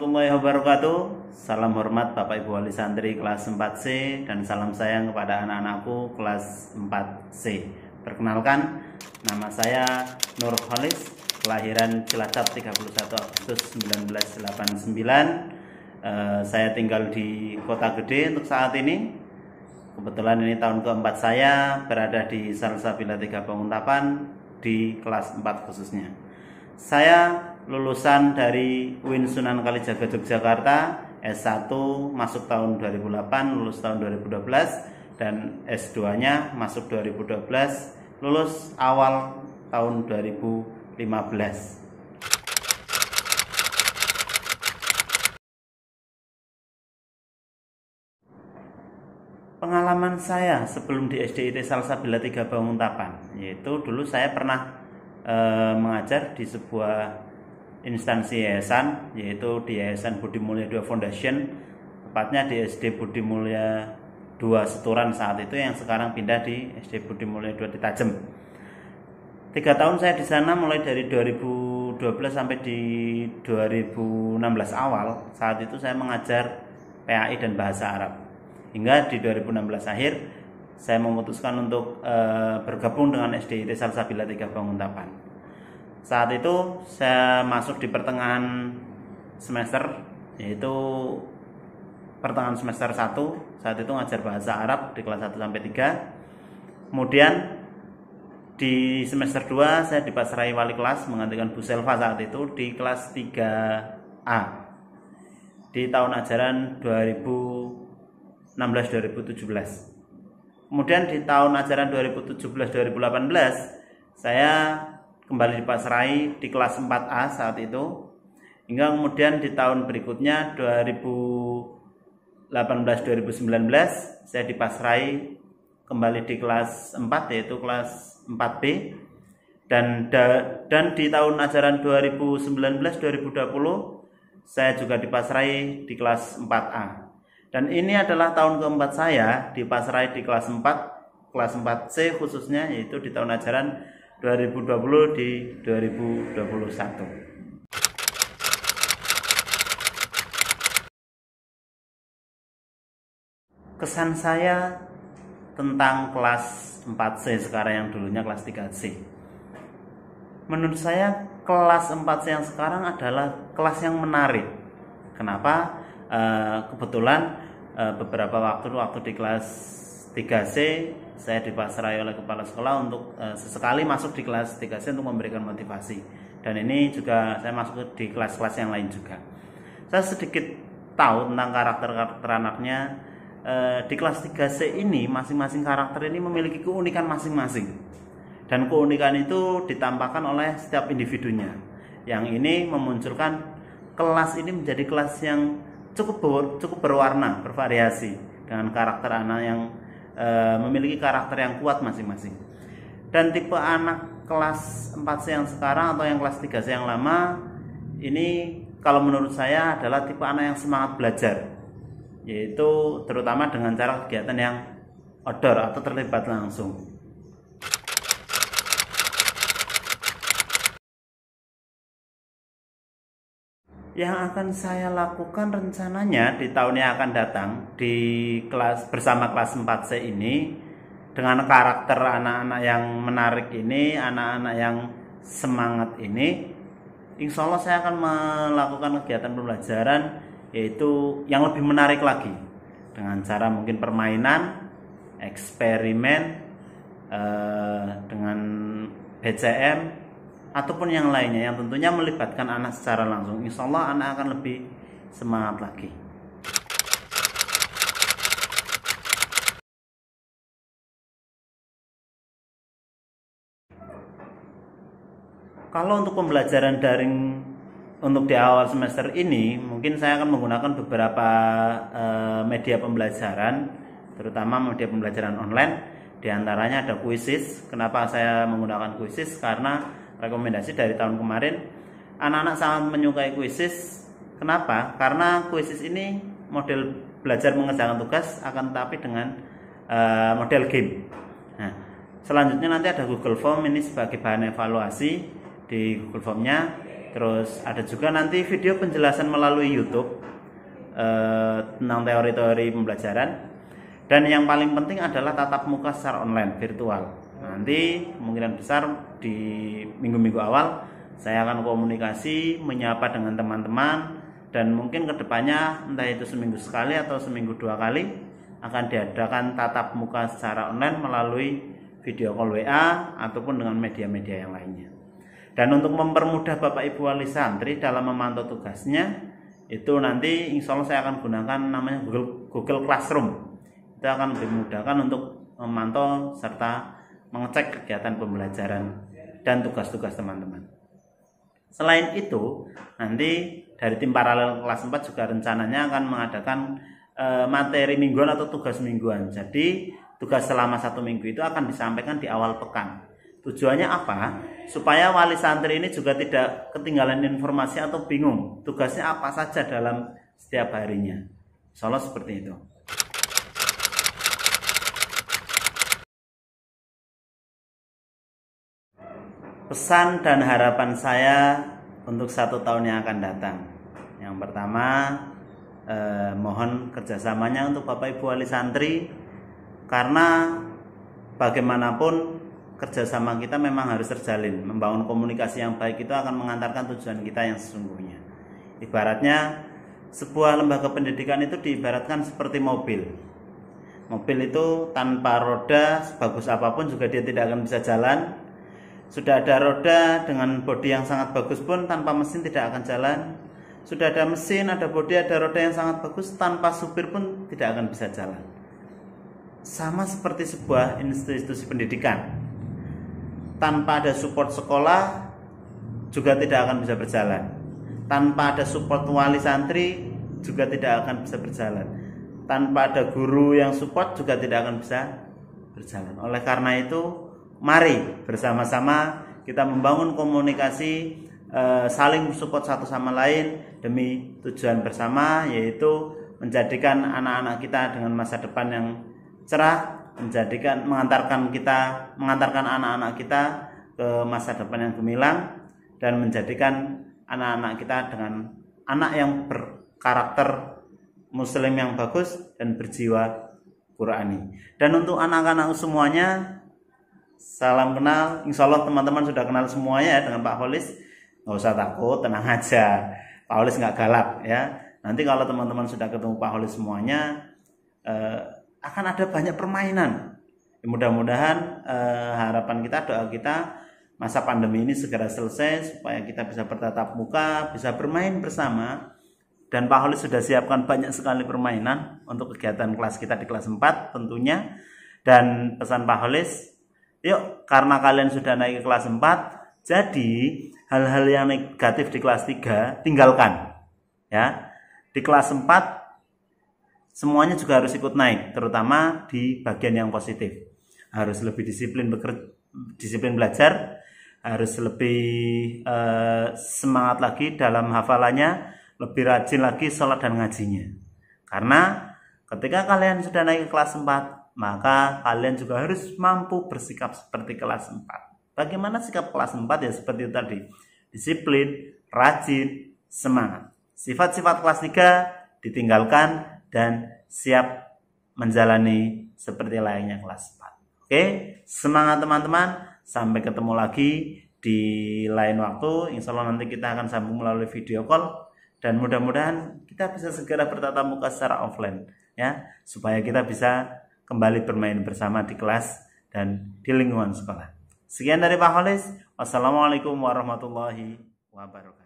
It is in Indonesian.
warahmatullahi wabarakatuh. Salam hormat Bapak Ibu Wali Santri kelas 4C dan salam sayang kepada anak-anakku kelas 4C. Perkenalkan, nama saya Nur Khalis, kelahiran Cilacap 31 Agustus 1989. Saya tinggal di Kota Gede untuk saat ini. Kebetulan ini tahun keempat saya berada di Salsabila 3 Banguntapan di kelas 4 khususnya. Saya lulusan dari UIN Sunan Kalijaga Yogyakarta, S1 masuk tahun 2008, lulus tahun 2012, dan S2-nya masuk 2012, lulus awal tahun 2015. Pengalaman saya sebelum di SDIT Salsabila 3 Banguntapan, yaitu dulu saya pernah mengajar di sebuah instansi yayasan, yaitu di Yayasan Budi Mulya II Foundation, tepatnya di SD Budi Mulya II Seturan saat itu, yang sekarang pindah di SD Budi Mulya II di Tajem. 3 tahun saya di sana, mulai dari 2012 sampai di 2016 awal. Saat itu saya mengajar PAI dan Bahasa Arab. Hingga di 2016 akhir saya memutuskan untuk bergabung dengan SDIT Salsabila 3 Banguntapan. Saat itu saya masuk di pertengahan semester, yaitu pertengahan semester 1. Saat itu ngajar bahasa Arab di kelas 1 sampai 3. Kemudian di semester 2 saya dipasrahi wali kelas menggantikan Bu Selva saat itu di kelas 3A di tahun ajaran 2016-2017. Kemudian di tahun ajaran 2017-2018 saya kembali dipasrahi di kelas 4A saat itu, hingga kemudian di tahun berikutnya 2018-2019 saya dipasrahi kembali di kelas 4, yaitu kelas 4B, dan di tahun ajaran 2019-2020 saya juga dipasrahi di kelas 4A. Dan ini adalah tahun keempat saya dipasrahi di kelas 4, kelas 4C khususnya, yaitu di tahun ajaran 2020 di 2021. Kesan saya tentang kelas 4C sekarang yang dulunya kelas 3C. Menurut saya kelas 4C yang sekarang adalah kelas yang menarik. Kenapa? Kebetulan beberapa waktu di kelas 3C saya dipasrahi oleh kepala sekolah untuk sesekali masuk di kelas 3C untuk memberikan motivasi. Dan ini juga saya masuk di kelas-kelas yang lain juga. Saya sedikit tahu tentang karakter anaknya. Di kelas 3C ini masing-masing karakter ini memiliki keunikan masing-masing. Dan keunikan itu ditampakkan oleh setiap individunya. Yang ini memunculkan kelas ini menjadi kelas yang cukup berwarna, bervariasi, dengan karakter anak yang memiliki karakter yang kuat masing-masing. Dan tipe anak kelas 4C yang sekarang atau yang kelas 3C yang lama ini, kalau menurut saya adalah tipe anak yang semangat belajar, yaitu terutama dengan cara kegiatan yang outdoor atau terlibat langsung. Yang akan saya lakukan rencananya di tahun yang akan datang di kelas bersama kelas 4C ini, dengan karakter anak-anak yang menarik ini, anak-anak yang semangat ini, insya Allah saya akan melakukan kegiatan pembelajaran yaitu yang lebih menarik lagi, dengan cara mungkin permainan, eksperimen, dengan BCM ataupun yang lainnya yang tentunya melibatkan anak secara langsung. Insya Allah anak akan lebih semangat lagi. Kalau untuk pembelajaran daring untuk di awal semester ini, mungkin saya akan menggunakan beberapa media pembelajaran, terutama media pembelajaran online. Di antaranya ada Quizizz. Kenapa saya menggunakan Quizizz? Karena rekomendasi dari tahun kemarin, anak-anak sangat menyukai Quizizz. Kenapa? Karena Quizizz ini model belajar mengerjakan tugas, akan tetapi dengan model game. Nah, selanjutnya nanti ada Google Form, ini sebagai bahan evaluasi. Di Google Formnya Terus ada juga nanti video penjelasan melalui YouTube tentang teori-teori pembelajaran. Dan yang paling penting adalah tatap muka secara online, virtual. Nanti kemungkinan besar di minggu-minggu awal saya akan komunikasi, menyapa dengan teman-teman, dan mungkin kedepannya entah itu seminggu sekali atau seminggu 2 kali akan diadakan tatap muka secara online melalui video call WA ataupun dengan media-media yang lainnya. Dan untuk mempermudah Bapak Ibu wali santri dalam memantau tugasnya, itu nanti insya Allah saya akan gunakan namanya Google Classroom. Itu akan dimudahkan untuk memantau serta mengecek kegiatan pembelajaran dan tugas-tugas teman-teman. Selain itu, nanti dari tim paralel kelas 4 juga rencananya akan mengadakan materi mingguan atau tugas mingguan. Jadi tugas selama 1 minggu itu akan disampaikan di awal pekan. Tujuannya apa? Supaya wali santri ini juga tidak ketinggalan informasi atau bingung tugasnya apa saja dalam setiap harinya. Insya Allah seperti itu. Pesan dan harapan saya untuk 1 tahun yang akan datang. Yang pertama, mohon kerjasamanya untuk Bapak Ibu wali santri, karena bagaimanapun kerjasama kita memang harus terjalin. Membangun komunikasi yang baik itu akan mengantarkan tujuan kita yang sesungguhnya. Ibaratnya sebuah lembaga pendidikan itu diibaratkan seperti mobil. Mobil itu tanpa roda sebagus apapun juga dia tidak akan bisa jalan. Sudah ada roda dengan bodi yang sangat bagus pun tanpa mesin tidak akan jalan. Sudah ada mesin, ada bodi, ada roda yang sangat bagus, tanpa supir pun tidak akan bisa jalan. Sama seperti sebuah institusi pendidikan. Tanpa ada support sekolah juga tidak akan bisa berjalan. Tanpa ada support wali santri juga tidak akan bisa berjalan. Tanpa ada guru yang support juga tidak akan bisa berjalan. Oleh karena itu, mari bersama-sama kita membangun komunikasi, saling support satu sama lain demi tujuan bersama, yaitu menjadikan anak-anak kita dengan masa depan yang cerah, mengantarkan anak-anak kita ke masa depan yang gemilang, dan menjadikan anak-anak kita dengan anak yang berkarakter muslim yang bagus dan berjiwa Qurani. Dan untuk anak-anak semuanya, salam kenal. Insya Allah teman-teman sudah kenal semuanya ya dengan Pak Holis. Nggak usah takut, tenang aja. Pak Holis nggak galak ya. Nanti kalau teman-teman sudah ketemu Pak Holis semuanya, akan ada banyak permainan. Mudah-mudahan harapan kita, doa kita, masa pandemi ini segera selesai supaya kita bisa bertatap muka, bisa bermain bersama. Dan Pak Holis sudah siapkan banyak sekali permainan untuk kegiatan kelas kita di kelas 4 tentunya. Dan pesan Pak Holis, yuk, karena kalian sudah naik ke kelas 4, jadi hal-hal yang negatif di kelas 3 tinggalkan. Ya. Di kelas 4 semuanya juga harus ikut naik, terutama di bagian yang positif. Harus lebih disiplin belajar, harus lebih semangat lagi dalam hafalannya, lebih rajin lagi sholat dan ngajinya. Karena ketika kalian sudah naik ke kelas 4, maka kalian juga harus mampu bersikap seperti kelas 4. Bagaimana sikap kelas 4? Ya seperti itu tadi. Disiplin, rajin, semangat. Sifat-sifat kelas 3 ditinggalkan dan siap menjalani seperti layaknya kelas 4. Oke, semangat teman-teman. Sampai ketemu lagi di lain waktu. Insya Allah nanti kita akan sambung melalui video call. Dan mudah-mudahan kita bisa segera bertatap muka secara offline. Ya, supaya kita bisa kembali bermain bersama di kelas dan di lingkungan sekolah. Sekian dari Pak Holis. Wassalamualaikum warahmatullahi wabarakatuh.